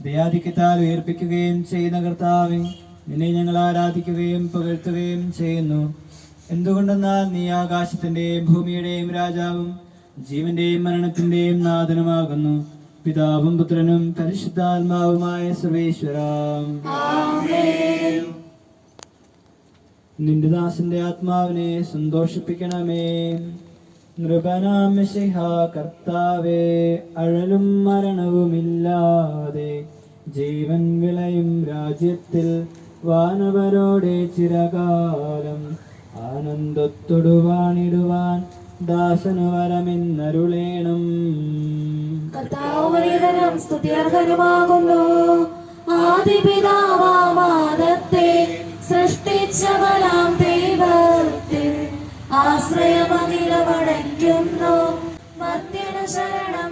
ദയാധിക്യത്താൽ ഉയർപ്പിക്കുകയും ചെയ്യുന്ന കർത്താവേ, നിന്നെ ഞങ്ങൾ ആരാധിക്കുകയും പുകഴ്ത്തുകയും ചെയ്യുന്നു. എന്തുകൊണ്ടെന്നാൽ നീ ആകാശത്തിന്റെയും ഭൂമിയുടെയും രാജാവും ജീവന്റെയും മരണത്തിന്റെയും നാഥനുമാകുന്നു. പിതാവും പുത്രനും പരിശുദ്ധാത്മാവുമായ സർവേശ്വരാ, നിന്റെ ദാസന്റെ ആത്മാവിനെ സന്തോഷിപ്പിക്കണമേ. നൃപനാം മിശിഹാ കർത്താവേ, അഴലും മരണവുമില്ലാതെ ജീവൻ വിളയും രാജ്യത്തിൽ വാനവരോടെ ചിരകാലം ആനന്ദത്തൊടുവാണിടുവാൻ ദാസനു വരമെന്നരുളേണം. കർത്താവ് സ്തുത്യർഹനുമാകുന്നു. ആദിപിതാവാദത്തെ സൃഷ്ടിച്ചവനാം ദൈവത്തിൽ ആശ്രയമകിലമടയ്ക്കുന്നു. മധ്യന ശരണം